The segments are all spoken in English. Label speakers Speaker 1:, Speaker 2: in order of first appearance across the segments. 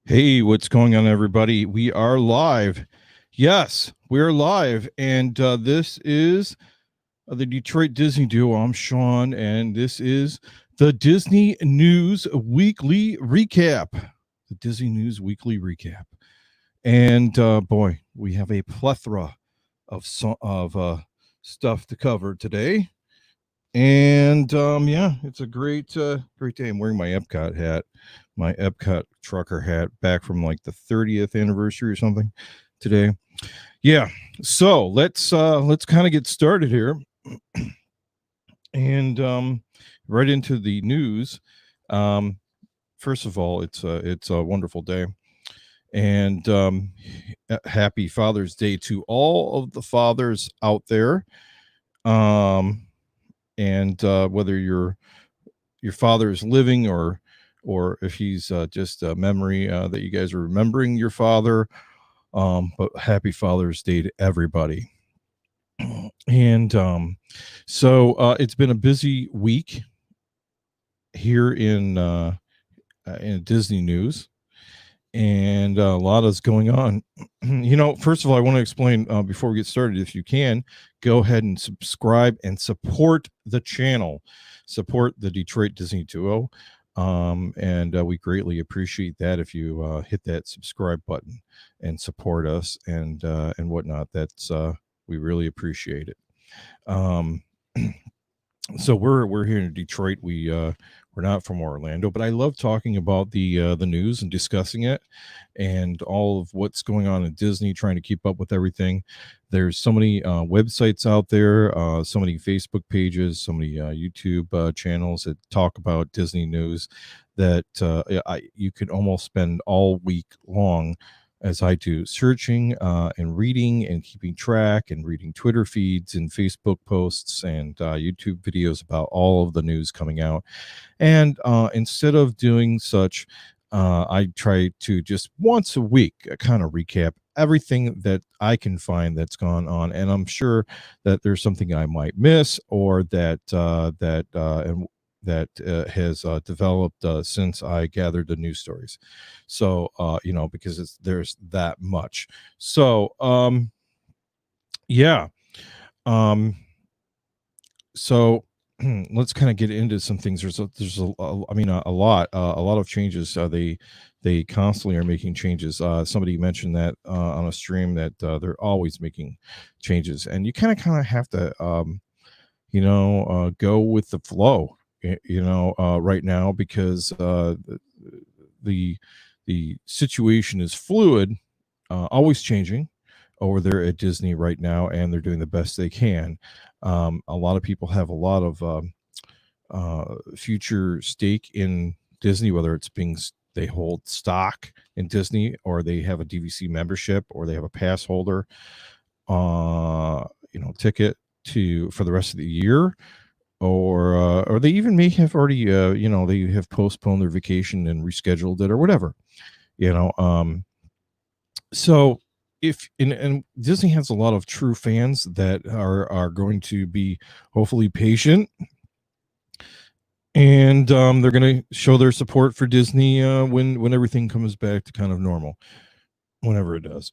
Speaker 1: Hey, what's going on, everybody? We are live. Yes, we're live. And this is the Detroit Disney Duo. I'm Sean, and this is the Disney News Weekly Recap. The Disney News Weekly Recap. And boy, we have a plethora of stuff to cover today. And yeah, it's a great day. I'm wearing my Epcot hat, my Epcot trucker hat, back from like the 30th anniversary or something today. Yeah, so let's kind of get started here, and right into the news. First of all, it's a wonderful day, and happy Father's Day to all of the fathers out there. And whether your father is living or if he's just a memory that you guys are remembering your father, but happy Father's Day to everybody. And so it's been a busy week here in Disney news, and a lot is going on. First of all, I want to explain before we get started, if you can, go ahead and subscribe and support the channel, support the Detroit Disney Duo. And we greatly appreciate that if you hit that subscribe button and support us and whatnot. That's we really appreciate it. So we're here in Detroit. We're not from Orlando, but I love talking about the news and discussing it and all of what's going on in Disney, trying to keep up with everything. There's so many websites out there, so many Facebook pages, so many YouTube channels that talk about Disney news that you could almost spend all week long, as I do, searching and reading and keeping track and reading Twitter feeds and Facebook posts and YouTube videos about all of the news coming out. And instead of doing such, I try to just once a week kind of recap everything that I can find that's gone on. And I'm sure that there's something I might miss or that has developed since I gathered the news stories. So, because there's that much. So, yeah. Um, so let's kind of get into some things. There's a lot of changes. They constantly are making changes. Somebody mentioned that on a stream that they're always making changes, and you kind of have to go with the flow, right now, because the situation is fluid, always changing over there at Disney right now, and they're doing the best they can. A lot of people have a lot of future stake in Disney, whether it's they hold stock in Disney, or they have a DVC membership, or they have a pass holder, ticket for the rest of the year, or they even may have already, they have postponed their vacation and rescheduled it or whatever, so if and Disney has a lot of true fans that are going to be hopefully patient, and they're going to show their support for Disney when everything comes back to kind of normal, whenever it does.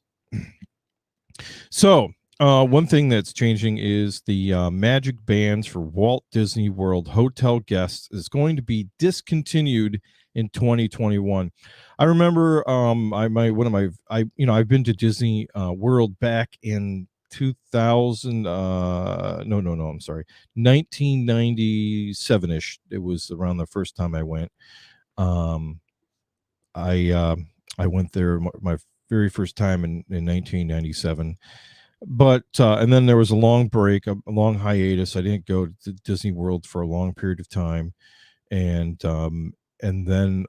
Speaker 1: So one thing that's changing is the magic bands for Walt Disney World hotel guests is going to be discontinued in 2021. I remember I've been to Disney World back in 2000, I'm sorry, 1997ish. It was around the first time I went. I went there my very first time in 1997, but and then there was a long break, a long hiatus. I didn't go to Disney World for a long period of time, and then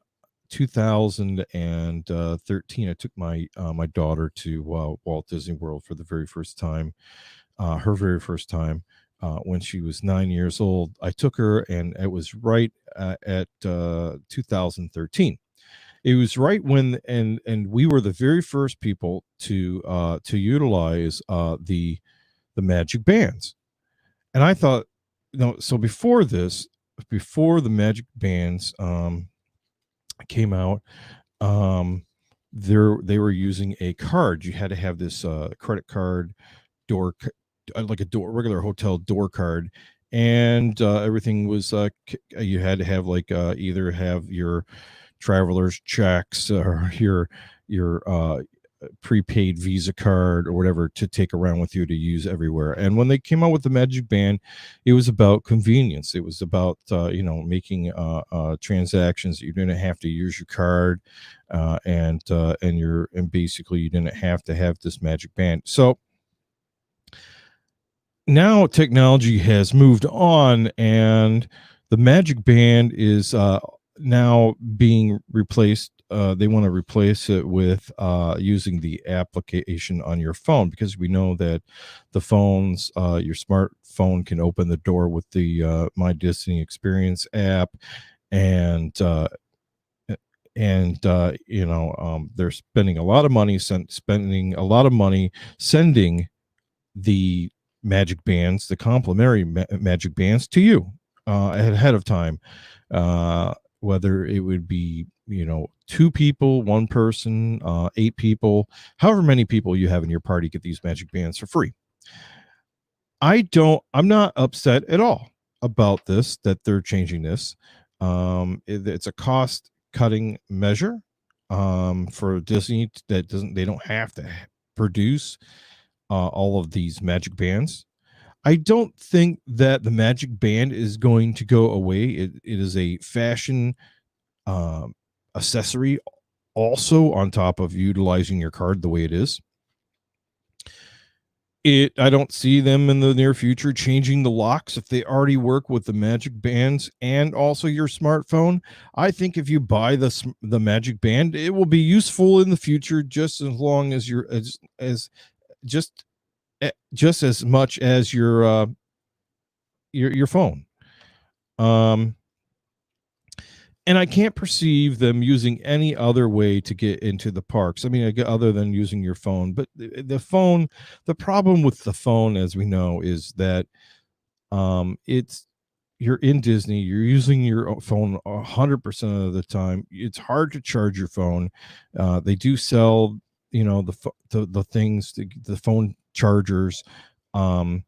Speaker 1: 2013, I took my daughter to Walt Disney World for the very first time, her very first time, when she was 9 years old. I took her, and it was right at 2013. It was right when, and we were the very first people to utilize the magic bands. And I thought, so before the magic bands came out, they were using a card. You had to have this credit card like a door regular hotel door card, and everything was you had to have like either have your traveler's checks or your prepaid Visa card or whatever to take around with you to use everywhere. And when they came out with the Magic Band, it was about convenience. It was about making transactions. You didn't have to use your card, and basically you didn't have to have this Magic Band. So now technology has moved on, and the Magic Band is now being replaced. They want to replace it with using the application on your phone, because we know that the phones, your smartphone can open the door with the My Disney Experience app, and they're spending a lot of money, sending the magic bands, the complimentary magic bands to you ahead of time. Whether it would be, two people, one person, 8 people, however many people you have in your party, get these magic bands for free. I'm not upset at all about this, that they're changing this. It's a cost cutting measure for Disney, they don't have to produce all of these magic bands. I don't think that the magic band is going to go away. It is a fashion um, accessory, also on top of utilizing your card the way it is. I don't see them in the near future changing the locks if they already work with the magic bands and also your smartphone. I think if you buy the magic band, it will be useful in the future, just as long as you're as just just as much as your phone. Um, and I can't perceive them using any other way to get into the parks. I mean, other than using your phone. But the problem with the phone, as we know, is that it's you're in Disney, you're using your phone 100% of the time. It's hard to charge your phone. They do sell, the things, the phone chargers, um,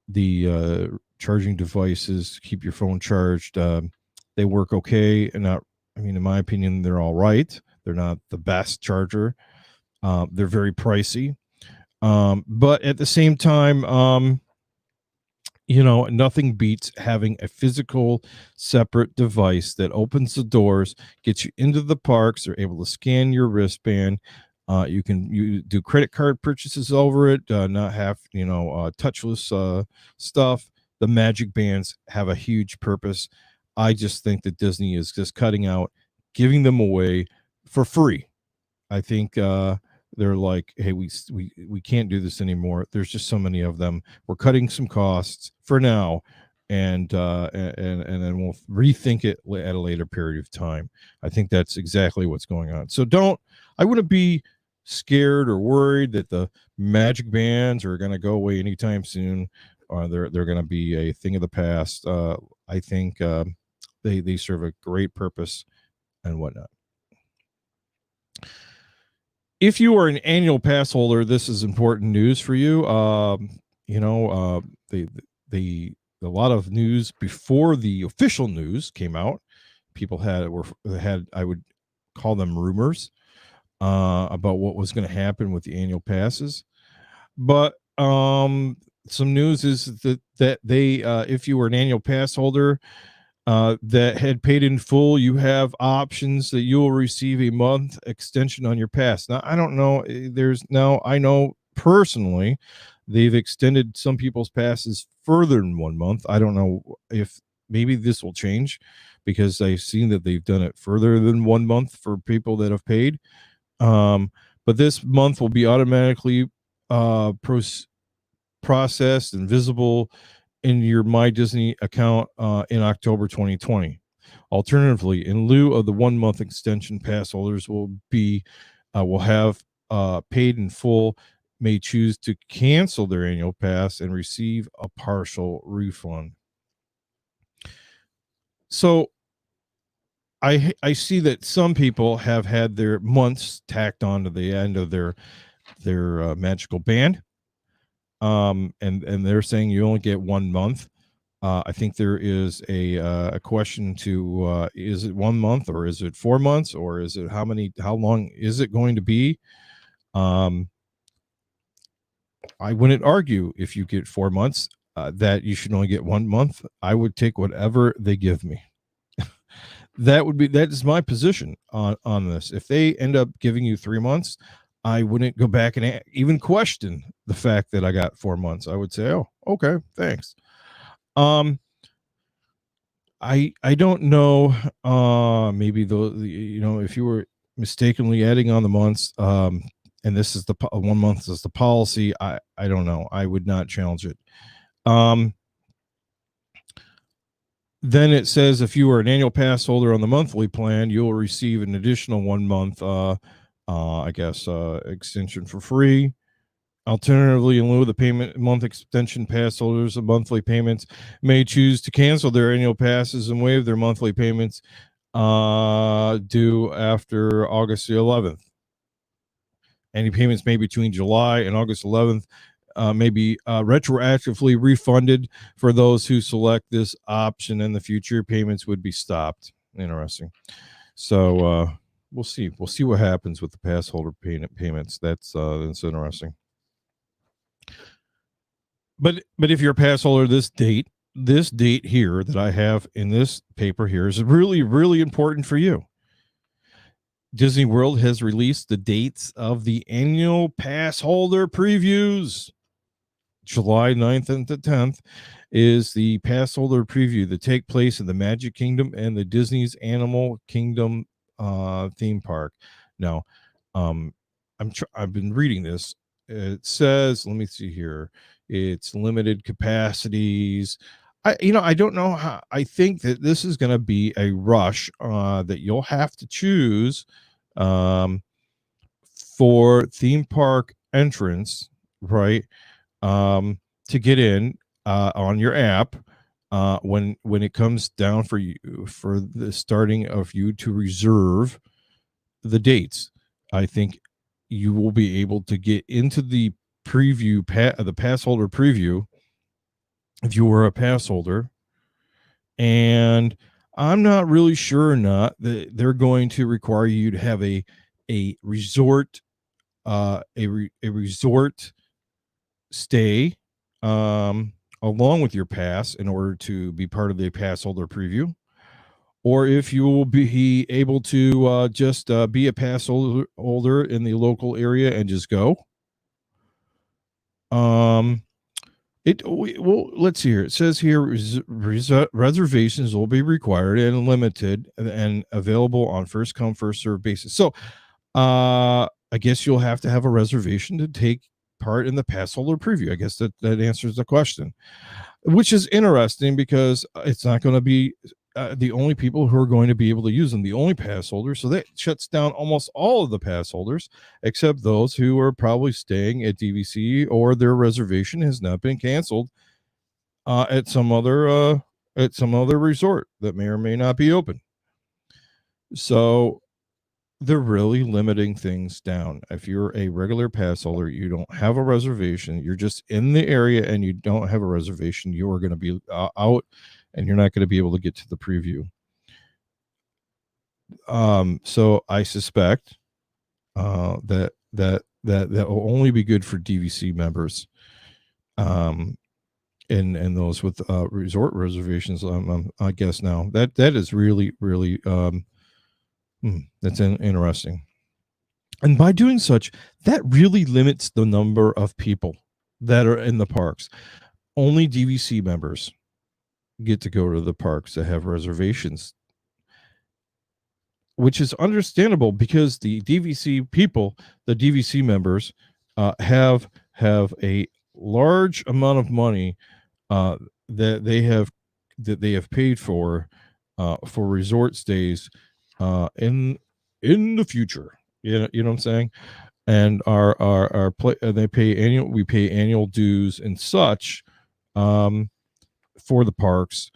Speaker 1: the charging devices keep your phone charged. They work okay, and not. I mean, in my opinion, they're all right. They're not the best charger. They're very pricey, but at the same time, nothing beats having a physical separate device that opens the doors, gets you into the parks. They're able to scan your wristband. You do credit card purchases over it, not have touchless stuff. The magic bands have a huge purpose. I just think that Disney is just cutting out, giving them away for free. I think they're like, hey, we can't do this anymore. There's just so many of them. We're cutting some costs for now, and then we'll rethink it at a later period of time. I think that's exactly what's going on. So I wouldn't be scared or worried that the magic bands are going to go away anytime soon, or they're going to be a thing of the past. I think they serve a great purpose and whatnot. If you are an annual pass holder, this is important news for you. The a lot of news before the official news came out. People had I would call them rumors about what was going to happen with the annual passes, but some news is that they if you were an annual pass holder that had paid in full, you have options that you will receive a month extension on your pass. Now, I don't know. I know personally, they've extended some people's passes further than 1 month. I don't know if maybe this will change, because I've seen that they've done it further than 1 month for people that have paid. But this month will be automatically processed and visible in your My Disney account in October 2020. Alternatively, in lieu of the 1 month extension, pass holders will have paid in full, may choose to cancel their annual pass and receive a partial refund. So I see that some people have had their months tacked on to the end of their magical band, and they're saying you only get 1 month. I think there is a question to is it 1 month or is it 4 months or is it how long is it going to be? Um, I wouldn't argue if you get 4 months that you should only get 1 month. I would take whatever they give me. That is my position on this. If they end up giving you 3 months, I wouldn't go back and even question the fact that I got 4 months. I would say, oh, okay, thanks. I don't know. Maybe if you were mistakenly adding on the months, and this is the 1 month is the policy. I don't know. I would not challenge it. Then it says if you are an annual pass holder on the monthly plan, you'll receive an additional 1 month, extension for free. Alternatively, in lieu of the payment month extension, pass holders of monthly payments may choose to cancel their annual passes and waive their monthly payments due after August the 11th. Any payments made between July and August 11th may be retroactively refunded for those who select this option. In the future, payments would be stopped. Interesting. So we'll see. We'll see what happens with the pass holder payments. That's interesting. But if you're a pass holder, this date here that I have in this paper here is really, really important for you. Disney World has released the dates of the annual pass holder previews. July 9th and the 10th is the pass holder preview that take place in the Magic Kingdom and the Disney's Animal Kingdom theme park. Now, I've been reading this. It says, let me see here. It's limited capacities. I don't know how. I think that this is going to be a rush that you'll have to choose for theme park entrance, right? To get in on your app when it comes down for you for the starting of you to reserve the dates. I think you will be able to get into the preview the pass holder preview if you were a pass holder, and I'm not really sure or not that they're going to require you to have a resort resort stay along with your pass in order to be part of the pass holder preview, or if you will be able to just be a pass holder in the local area and just go. Let's see here. It says here reservations will be required and limited and available on first come first served basis. So I guess you'll have to have a reservation to take part in the pass holder preview. I guess that answers the question, which is interesting because it's not going to be the only people who are going to be able to use them, the only pass holders. So that shuts down almost all of the pass holders, except those who are probably staying at DVC or their reservation has not been canceled at some other resort that may or may not be open. So they're really limiting things down. If you're a regular pass holder, you don't have a reservation, you're just in the area and you don't have a reservation, you are going to be out and you're not going to be able to get to the preview. So I suspect that will only be good for DVC members, and those with resort reservations. I guess now that is really that's interesting. And by doing such, that really limits the number of people that are in the parks. Only DVC members get to go to the parks that have reservations, which is understandable because the DVC people, the DVC members, have a large amount of money that they have paid for resort stays in the future. You know what I'm saying? And we pay annual dues and such for the parks.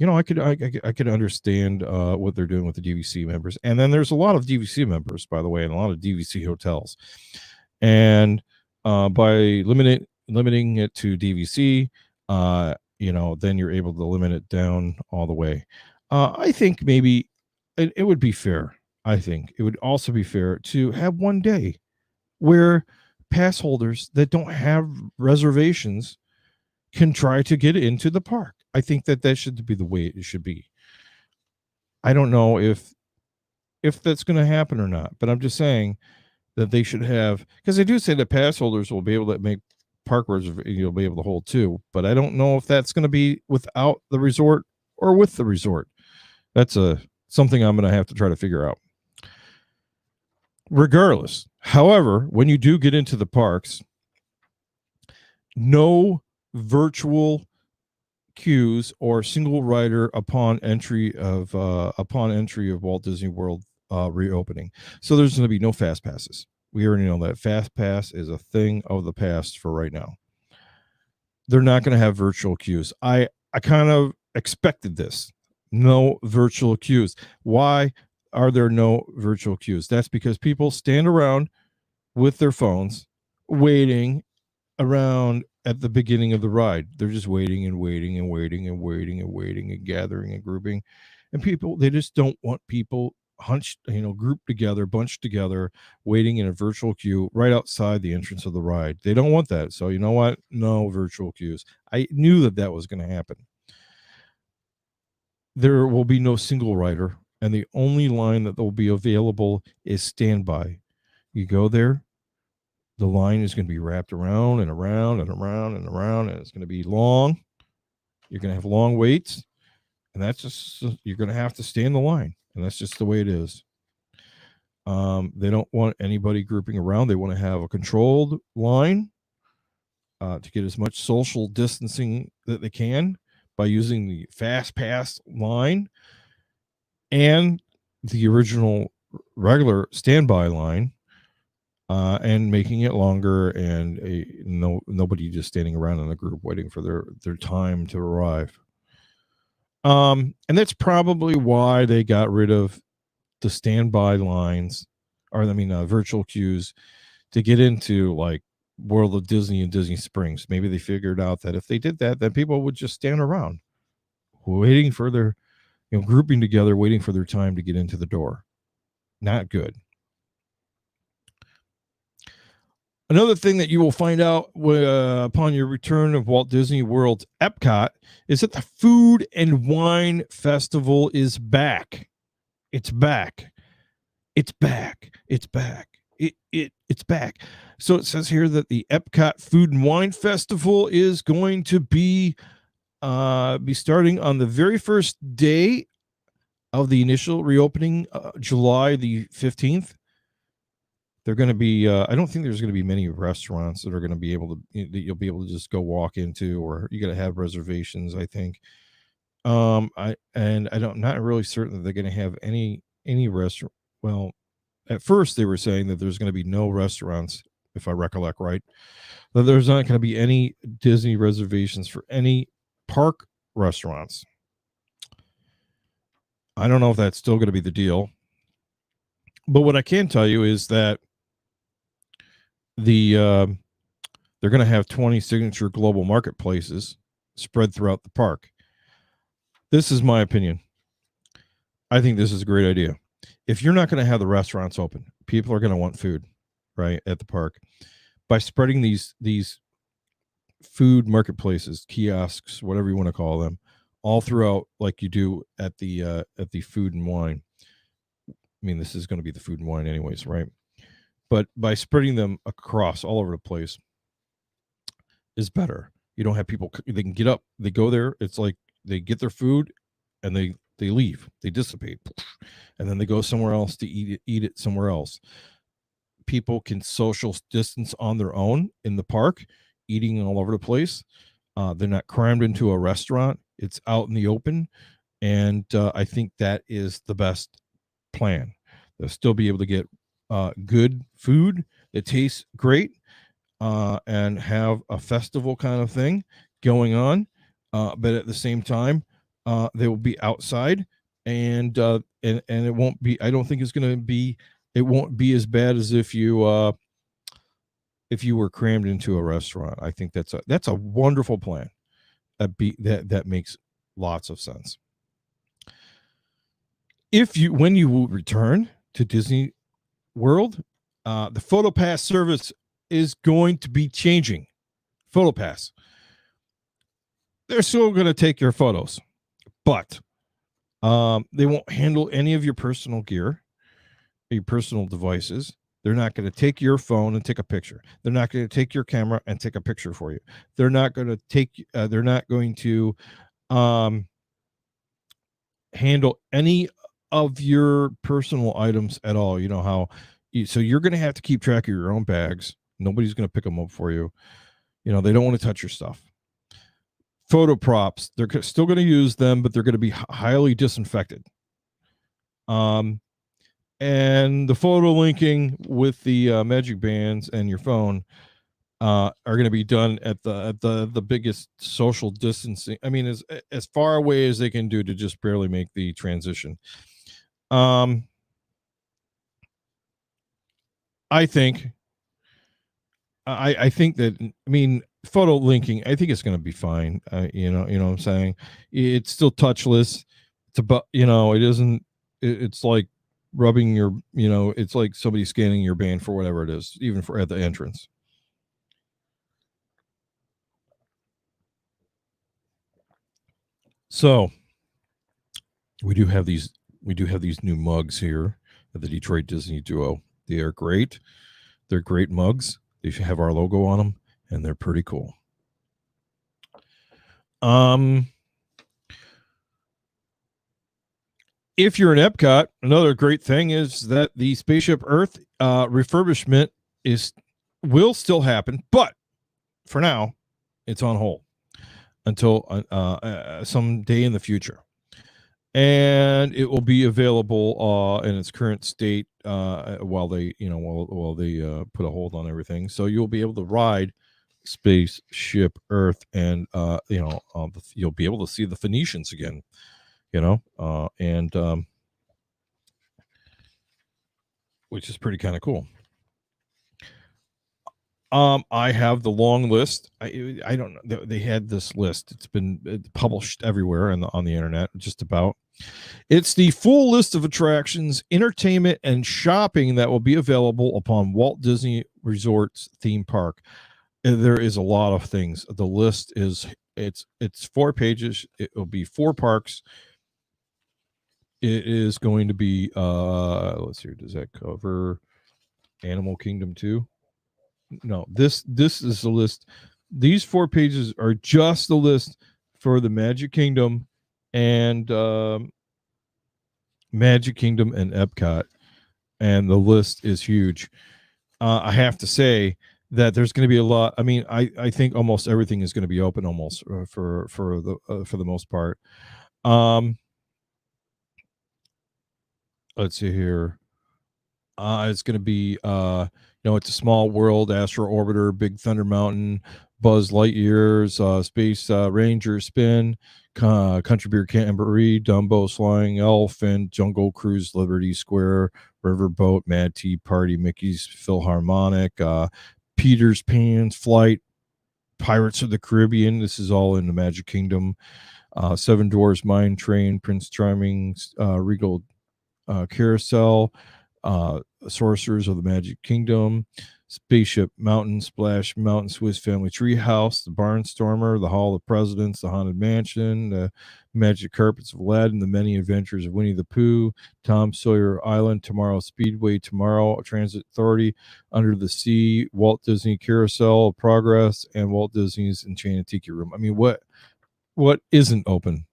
Speaker 1: I could understand what they're doing with the DVC members. And then there's a lot of DVC members, by the way, and a lot of DVC hotels. And by limiting it to DVC, then you're able to limit it down all the way. I think maybe it would be fair. I think it would also be fair to have one day where pass holders that don't have reservations can try to get into the park. I think that should be the way it should be. I don't know if that's going to happen or not, but I'm just saying that they should have, because they do say that pass holders will be able to make park reservations, you'll be able to hold too, but I don't know if that's going to be without the resort or with the resort. That's something I'm going to have to try to figure out. Regardless, however, when you do get into the parks, no virtual queues or single rider upon entry of Walt Disney World reopening. So there's going to be no fast passes. We already know that fast pass is a thing of the past for right now. They're not going to have virtual queues. I kind of expected this. No virtual queues. Why are there no virtual queues? That's because people stand around with their phones waiting around at the beginning of the ride. They're just waiting and waiting and waiting and waiting and waiting and gathering and grouping. And people, they just don't want people grouped together, bunched together, waiting in a virtual queue right outside the entrance of the ride. They don't want that. So you know what? No virtual queues. I knew that was going to happen. There will be no single rider, and the only line that will be available is standby. You go there, the line is going to be wrapped around and around and around and around, and it's going to be long. You're going to have long waits, and that's just, you're going to have to stay in the line, and that's just the way it is. They don't want anybody grouping around. They want to have a controlled line to get as much social distancing that they can by using the fast pass line and the original regular standby line, and making it longer, and nobody just standing around in a group waiting for their time to arrive. And that's probably why they got rid of the standby lines, virtual queues to get into like World of Disney and Disney Springs. Maybe they figured out that if they did that, then people would just stand around waiting for their, grouping together, waiting for their time to get into the door. Not good. Another thing that you will find out upon your return of Walt Disney World's Epcot is that the Food and Wine Festival is back. It's back. It's back. It's back. It's back. So it says here that the Epcot Food and Wine Festival is going to be starting on the very first day of the initial reopening, July the 15th. They're going to be, I don't think there's going to be many restaurants that are going to be able to, that you'll be able to just go walk into, or you got to have reservations, I think. I'm not really certain that they're going to have any restaurant. Well, at first they were saying that there's going to be no restaurants, if I recollect right, that there's not going to be any Disney reservations for any park restaurants. I don't know if that's still going to be the deal, but what I can tell you is that they're going to have 20 signature global marketplaces spread throughout the park. This is my opinion. I think this is a great idea. If you're not going to have the restaurants open, people are going to want food, right, at the park. By spreading these food marketplaces, kiosks, whatever you want to call them, all throughout, like you do at the Food and Wine. I mean, this is going to be the Food and Wine anyways, right? But by spreading them across all over the place is better. You don't have people, they can get up, they go there, it's like they get their food and they leave, they dissipate, and then they go somewhere else to eat it somewhere else. People can social distance on their own in the park, eating all over the place. They're not crammed into a restaurant. It's out in the open, and I think that is the best plan. They'll still be able to get good food that tastes great, and have a festival kind of thing going on, but at the same time, They will be outside, and it won't be. I don't think it's going to be. It won't be as bad as if you were crammed into a restaurant. I think that's a wonderful plan. That makes lots of sense. If you when you will return to Disney World, the PhotoPass service is going to be changing. PhotoPass. They're still going to take your photos, but they won't handle any of your personal gear, your personal devices. They're not going to take your phone and take a picture. They're not going to take your camera and take a picture for you. They're not going to take. They're not going to handle any of your personal items at all. You know how. So you're going to have to keep track of your own bags. Nobody's going to pick them up for you. You know, they don't want to touch your stuff. Photo props, they're still going to use them, but they're going to be highly disinfected. And the photo linking with the magic bands and your phone are going to be done at the biggest social distancing. I mean, as far away as they can do to just barely make the transition. I think that, I mean, photo linking, I think it's going to be fine. You know what I'm saying? It's still touchless. It's about, it isn't, it's like rubbing your, it's like somebody scanning your band for whatever it is, even for at the entrance. So we do have these new mugs here at the Detroit Disney Duo. They are great. They're great mugs. They should have our logo on them, and they're pretty cool. If you're in Epcot, another great thing is that the Spaceship Earth refurbishment will still happen, but for now, it's on hold until some day in the future, and it will be available in its current state while they put a hold on everything. So you'll be able to ride Spaceship Earth, and you'll be able to see the Phoenicians again. Which is pretty kind of cool. I have the long list. I don't know. They had this list. It's been published everywhere on the internet, just about. It's the full list of attractions, entertainment, and shopping that will be available upon Walt Disney Resorts theme park. There is a lot of things. The list is it's 4 pages. It will be 4 parks. It is going to be let's see, does that cover Animal Kingdom too? No, this is the list. These 4 pages are just the list for the Magic Kingdom and Epcot, and the list is huge. I have to say that there's going to be a lot. I mean, I think almost everything is going to be open almost for the most part. Let's see here. It's going to be it's a Small World, Astro Orbiter, Big Thunder Mountain, Buzz Lightyear's Space Ranger Spin, Country Beer Camboree, Dumbo's Flying Elephant, Jungle Cruise, Liberty Square, Riverboat, Mad Tea Party, Mickey's Philharmonic, Peter's Pan's Flight, Pirates of the Caribbean. This is all in the Magic Kingdom. Seven Dwarfs Mine Train, Prince Charming's Regal Carousel, Sorcerers of the Magic Kingdom, Spaceship Mountain, Splash Mountain, Swiss Family Treehouse, the Barnstormer, the Hall of Presidents, the Haunted Mansion, the Magic Carpets of Aladdin, the Many Adventures of Winnie the Pooh, Tom Sawyer Island, Tomorrow Speedway, Tomorrow Transit Authority, Under the Sea, Walt Disney Carousel of Progress, and Walt Disney's Enchanted Tiki Room. I mean, what isn't open?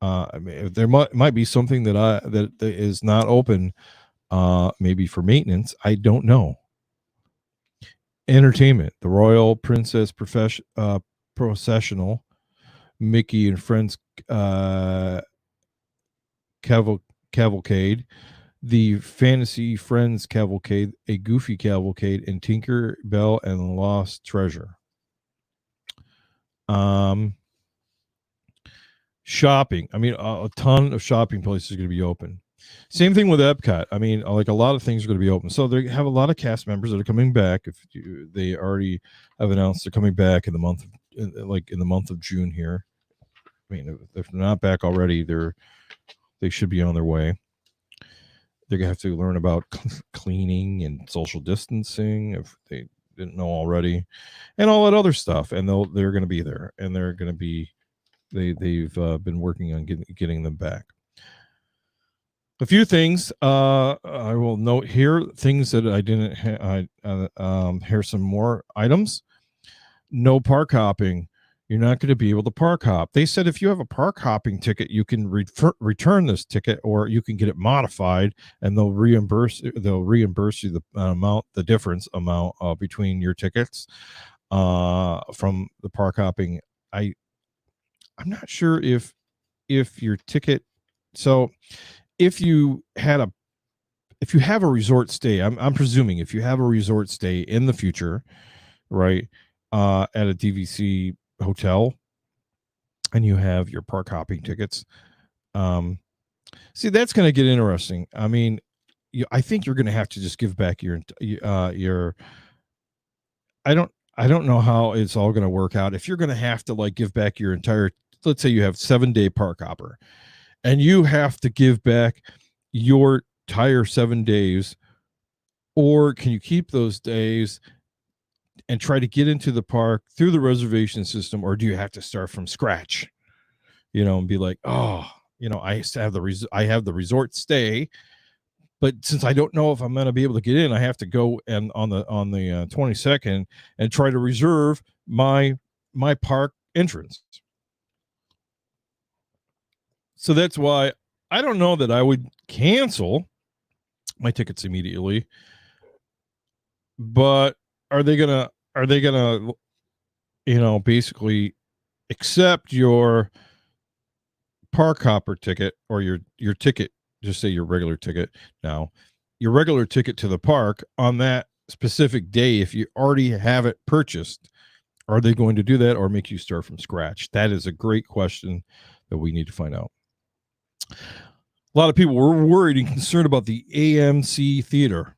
Speaker 1: I mean, there might be something that is not open, maybe for maintenance. I don't know. Entertainment: the Royal Princess Processional, Mickey and Friends Cavalcade, the Fantasy Friends Cavalcade, a Goofy Cavalcade, and Tinker Bell and the Lost Treasure. shopping. I mean, a ton of shopping places are going to be open. Same thing with Epcot. I mean, like a lot of things are going to be open. So they have a lot of cast members that are coming back. They already have announced they're coming back in the month, like in the month of June here. I mean, if they're not back already, they should be on their way. They're gonna have to learn about cleaning and social distancing if they didn't know already, and all that other stuff. And they're going to be there, and they're going to be they've been working on getting them back. A few things I will note here, things that I didn't here's some more items. No park hopping. You're not going to be able to park hop. They said if you have a park hopping ticket, you can return this ticket, or you can get it modified, and they'll reimburse you the amount, the difference amount between your tickets from the park hopping. I'm not sure if your ticket. So if you have a resort stay, I'm presuming if you have a resort stay in the future, right, at a DVC hotel, and you have your park hopping tickets, see, that's going to get interesting. I mean, I think you're going to have to just give back your I don't know how it's all going to work out. If you're going to have to like give back your entire, let's say you have 7-day park hopper, and you have to give back your entire 7 days, or can you keep those days and try to get into the park through the reservation system, or do you have to start from scratch, and be like, oh, I have the resort stay, but since I don't know if I'm going to be able to get in, I have to go and on the 22nd and try to reserve my park entrance. So that's why I don't know that I would cancel my tickets immediately, but are they gonna basically accept your park hopper ticket, or your ticket, just say your regular ticket now, your regular ticket to the park on that specific day if you already have it purchased? Are they going to do that, or make you start from scratch? That is a great question that we need to find out. A lot of people were worried and concerned about the AMC Theater.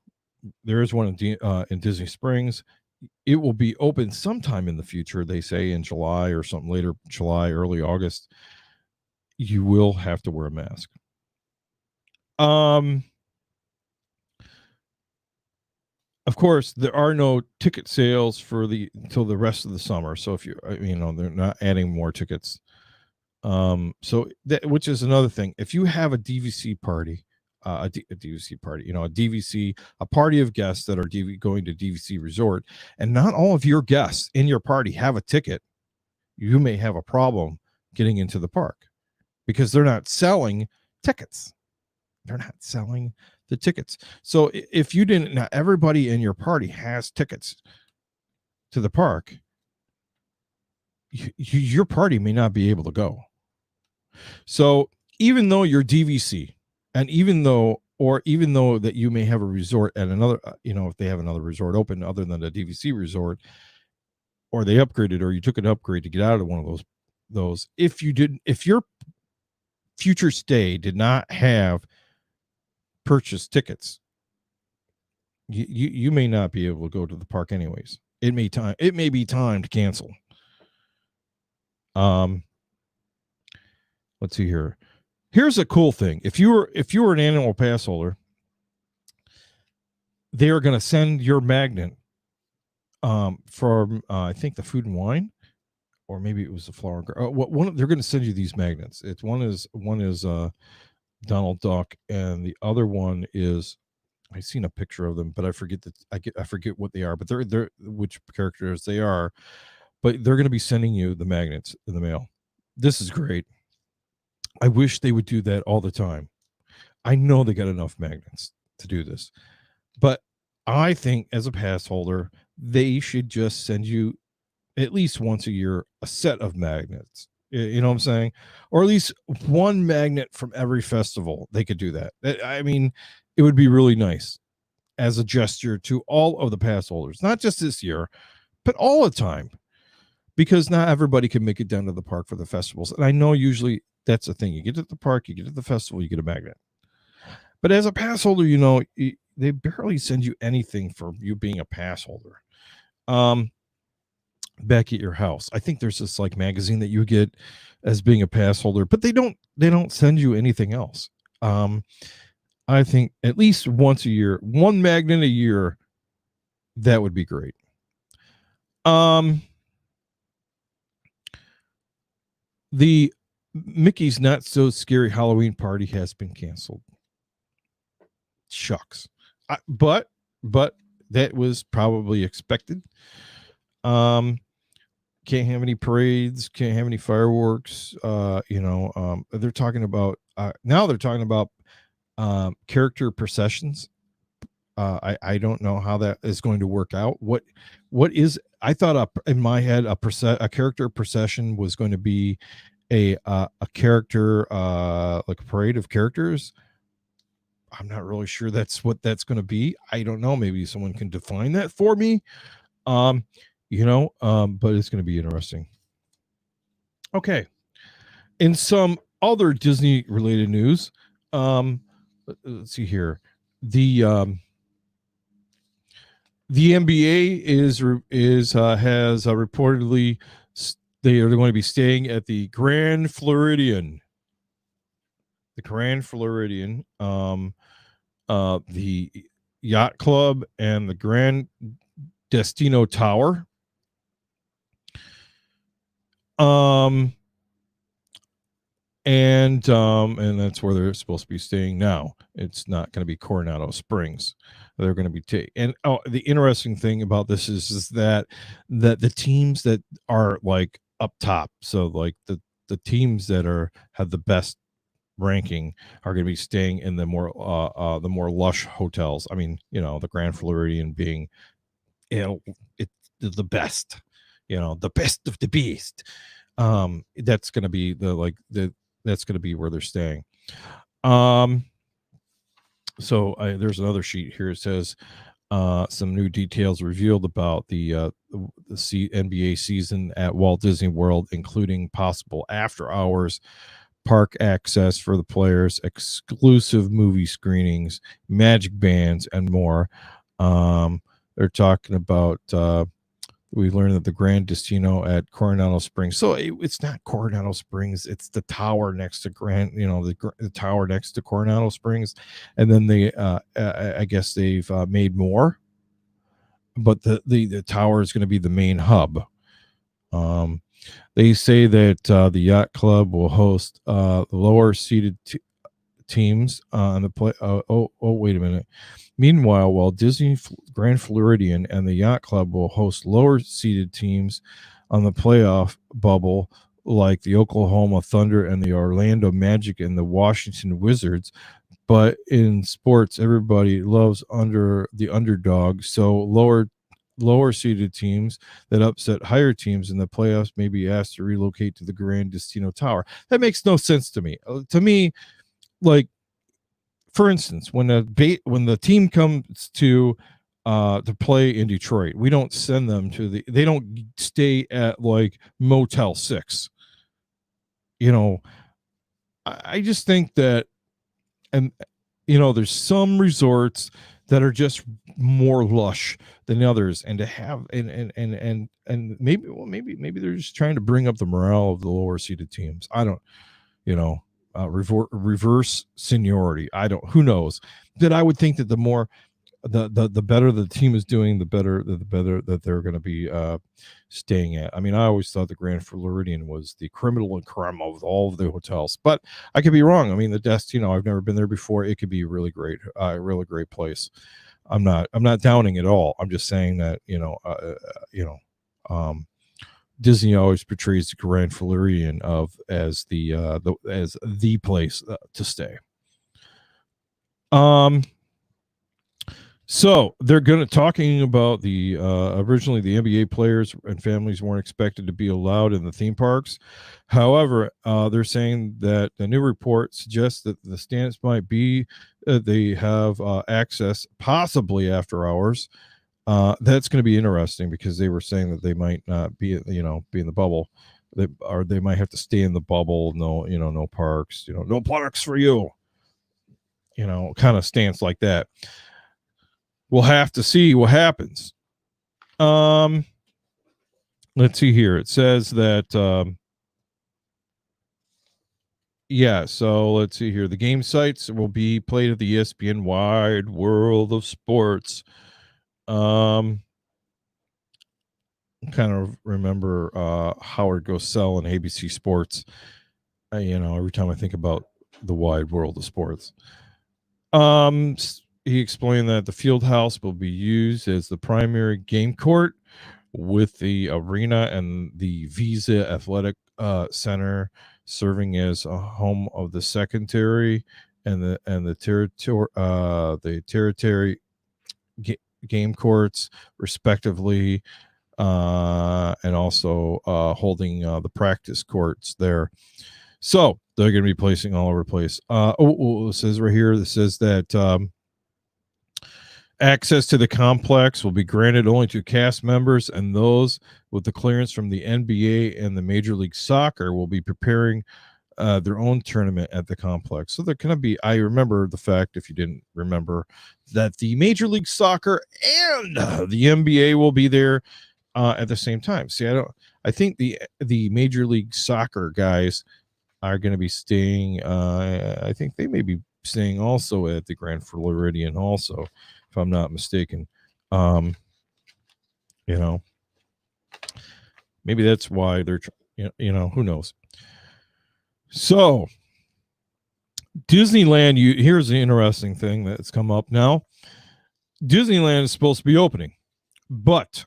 Speaker 1: There is one in Disney Springs. It will be open sometime in the future, they say in July or something, later July, early August. You will have to wear a mask. Of course, there are no ticket sales until the rest of the summer. So if they're not adding more tickets. So that, which is another thing. If you have a DVC party, a DVC party, a DVC, a party of guests that are going to DVC resort, and not all of your guests in your party have a ticket, you may have a problem getting into the park because they're not selling tickets. They're not selling the tickets. So if you didn't, now everybody in your party has tickets to the park, your party may not be able to go. So even though you're DVC, and even though that you may have a resort at another, if they have another resort open other than a DVC resort, or they upgraded, or you took an upgrade to get out of one of those, if your future stay did not have purchased tickets, you may not be able to go to the park anyways. It may be time to cancel. Let's see here. Here's a cool thing. If you were an annual pass holder, they are going to send your magnet from I think the Food and Wine, or maybe it was the Flower. They're going to send you these magnets. One is Donald Duck, and the other one is, I've seen a picture of them, but I forget what they are. But they're which characters they are. But they're going to be sending you the magnets in the mail. This is great. I wish they would do that all the time. I know they got enough magnets to do this, but I think as a pass holder, they should just send you at least once a year a set of magnets. You know what I'm saying? Or at least one magnet from every festival. They could do that. I mean, it would be really nice as a gesture to all of the pass holders, not just this year, but all the time. because not everybody can make it down to the park for the festivals. And I know usually that's the thing. You get to the park, you get to the festival, you get a magnet. But as a pass holder, they barely send you anything for you being a pass holder. Back at your house, I think there's this like magazine that you get as being a pass holder, but they don't send you anything else. I think at least once a year, one magnet a year, that would be great. The Mickey's Not So Scary Halloween Party has been canceled. Shucks. But that was probably expected. Can't have any parades, can't have any fireworks. They're talking about now they're talking about character processions. I don't know how that is going to work out. What is, I thought in my head a character procession was going to be a character like a parade of characters. I'm not really sure that's what that's going to be. I don't know. Maybe someone can define that for me. But it's going to be interesting. Okay. In some other Disney related news, let's see here. The NBA has reportedly they are going to be staying at the Grand Floridian. The Grand Floridian, the Yacht Club, and the Grand Destino Tower. And that's where they're supposed to be staying now. It's not going to be Coronado Springs. They're going to be the interesting thing about this is that the teams that are like up top, so like the teams that have the best ranking are going to be staying in the more lush hotels. I mean, the Grand Floridian being it's the best, the best of the beast. That's going to be that's going to be where they're staying. So there's another sheet here. It says some new details revealed about the NBA season at Walt Disney World, including possible after hours park access for the players, exclusive movie screenings, magic bands, and more. They're talking about we learned that the Grand Destino at Coronado Springs. So it's not Coronado Springs; it's the tower next to the tower next to Coronado Springs, and then they, I guess they've made more, but the tower is going to be the main hub. They say that the Yacht Club will host lower seated teams on the play. Wait a minute. Meanwhile, while Disney Grand Floridian and the Yacht Club will host lower seeded teams on the playoff bubble, like the Oklahoma Thunder and the Orlando Magic and the Washington Wizards. But in sports, everybody loves the underdog. So lower seeded teams that upset higher teams in the playoffs may be asked to relocate to the Grand Destino Tower. That makes no sense to me. To me, like, for instance, when the team comes to play in Detroit, we don't send them they don't stay at like Motel 6. I just think that, and there's some resorts that are just more lush than others, and to have and maybe they're just trying to bring up the morale of the lower seeded teams. I don't, reverse seniority. Who knows? That I would think that the more the better the team is doing, the better that they're going to be staying at. I mean, I always thought the Grand Floridian was the criminal and crime of all of the hotels, but I could be wrong. I mean, the Destino, I've never been there before. It could be really great, really great place. I'm not downing at all. I'm just saying that Disney always portrays the Grand Floridian as the place to stay. So they're talking about the originally the NBA players and families weren't expected to be allowed in the theme parks. However, they're saying that the new report suggests that the stance might be they have access possibly after hours. That's going to be interesting because they were saying that they might not be in the bubble. They might have to stay in the bubble. No, no parks. No parks for you. Kind of stance like that. We'll have to see what happens. Let's see here. It says that so let's see here. The game sites will be played at the ESPN Wide World of Sports. Kind of remember Howard Cosell and ABC Sports. Every time I think about the Wide World of Sports. He explained that the field house will be used as the primary game court, with the arena and the Visa Athletic Center serving as a home of the secondary and the territory game courts, respectively, and also holding the practice courts there. So they're going to be placing all over the place. It says right here. It says that access to the complex will be granted only to cast members, and those with the clearance from the NBA and the Major League Soccer will be preparing their own tournament at the complex. So they're going to be, I remember the fact, if you didn't remember, that the Major League Soccer and the NBA will be there at the same time. See, I think the Major League Soccer guys are going to be staying. I think they may be staying also at the Grand Floridian also, if I'm not mistaken. Maybe that's why they're, who knows. So Disneyland, here's the interesting thing that's come up now. Disneyland is supposed to be opening, but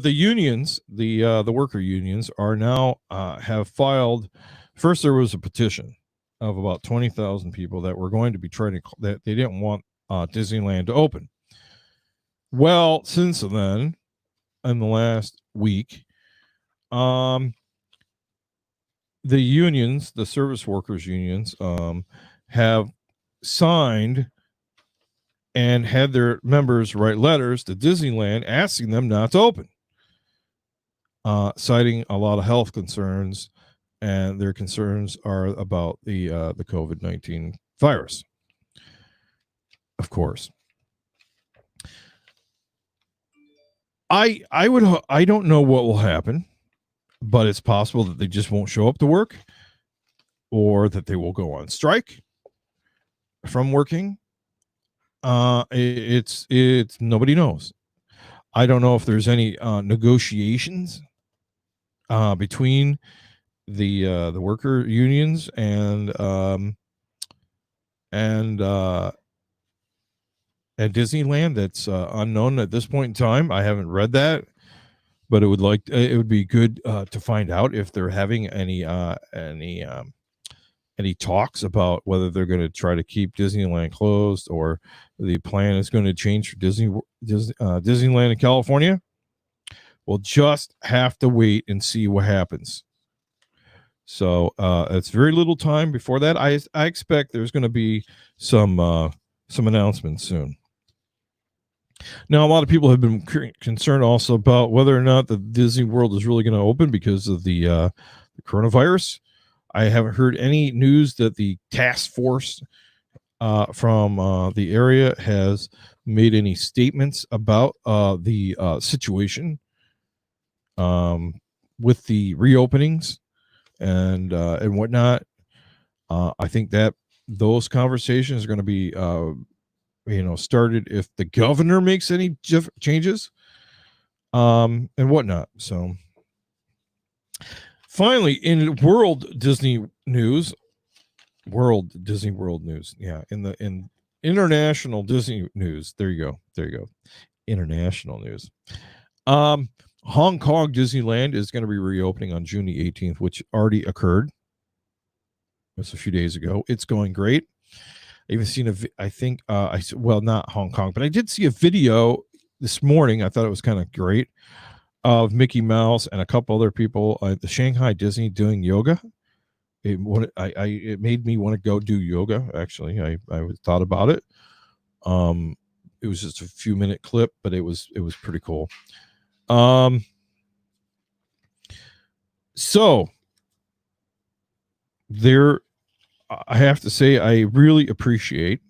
Speaker 1: the unions, the worker unions, are now have filed. First, there was a petition of about 20,000 people that were going to be trying to, that they didn't want Disneyland to open. Well, since then, in the last week, the unions, the service workers unions, have signed and had their members write letters to Disneyland asking them not to open, citing a lot of health concerns, and their concerns are about the COVID-19 virus, of course. I don't know what will happen, but it's possible that they just won't show up to work, or that they will go on strike from working. It's nobody knows. I don't know if there's any negotiations between the worker unions and Disneyland. That's unknown at this point in time. I haven't read that, but it would be good to find out if they're having any talks about whether they're going to try to keep Disneyland closed, or the plan is going to change for Disneyland in California. We'll just have to wait and see what happens. So it's very little time before that. I expect there's going to be some announcements soon. Now, a lot of people have been concerned also about whether or not the Disney World is really going to open because of the coronavirus. I haven't heard any news that the task force from the area has made any statements about the situation with the reopenings and whatnot. I think that those conversations are going to be started if the governor makes any changes and whatnot. So finally, in World Disney news, in international Disney news, there you go, international news. Hong Kong Disneyland is going to be reopening on June the 18th, which already occurred. That's a few days ago. It's going great. I even seen not Hong Kong, but I did see a video this morning. I thought it was kind of great, of Mickey Mouse and a couple other people at the Shanghai Disney doing yoga. It made me want to go do yoga. Actually, I thought about it. It was just a few minute clip, but it was pretty cool. So there, I have to say, I really appreciate,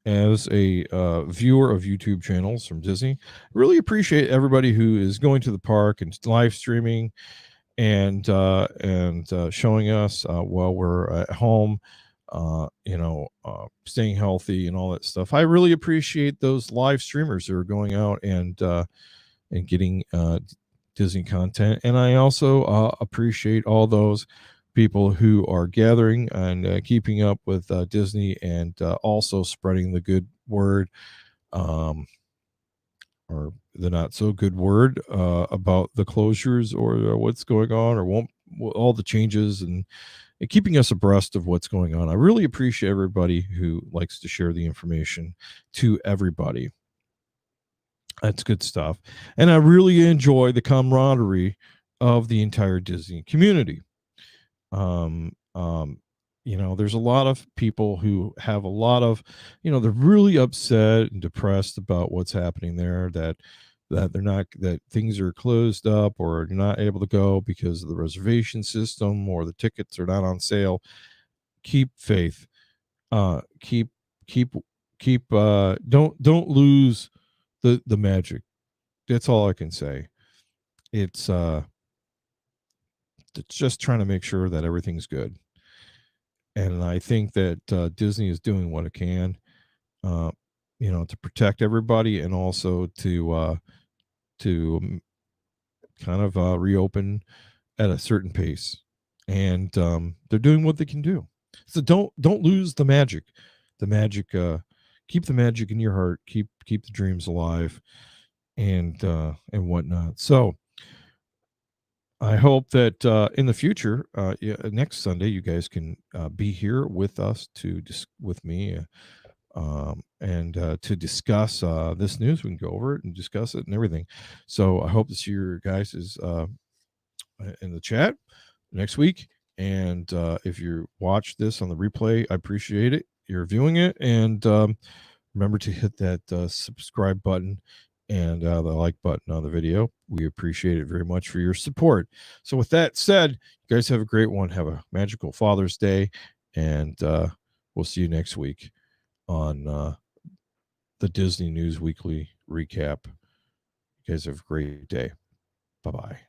Speaker 1: as a viewer of YouTube channels from Disney, really appreciate everybody who is going to the park and live streaming and showing us while we're at home, staying healthy and all that stuff. I really appreciate those live streamers who are going out and getting Disney content, and I also appreciate all those people who are gathering and keeping up with Disney and also spreading the good word, or the not so good word about the closures or what's going on, or won't all the changes, and keeping us abreast of what's going on. I really appreciate everybody who likes to share the information to everybody. That's good stuff. And I really enjoy the camaraderie of the entire Disney community. Um, um, there's a lot of people who have a lot of, they're really upset and depressed about what's happening there, that they're not, that things are closed up or you're not able to go because of the reservation system or the tickets are not on sale. Keep faith. Keep keep keep don't lose the magic. That's all I can say. It's it's just trying to make sure that everything's good. And I think that Disney is doing what it can, uh, to protect everybody and also to kind of reopen at a certain pace. And they're doing what they can do. So don't lose the magic. The magic. Keep the magic in your heart. Keep the dreams alive, and whatnot. So I hope that in the future, next Sunday, you guys can be here with us with me, and to discuss this news. We can go over it and discuss it and everything. So I hope to see your guys in the chat next week. And if you watch this on the replay, I appreciate it. You're viewing it, and remember to hit that subscribe button and the like button on the video. We appreciate it very much for your support. So with that said, you guys have a great one. Have a magical Father's Day, and we'll see you next week on the Disney News Weekly recap. You guys have a great day. Bye-bye.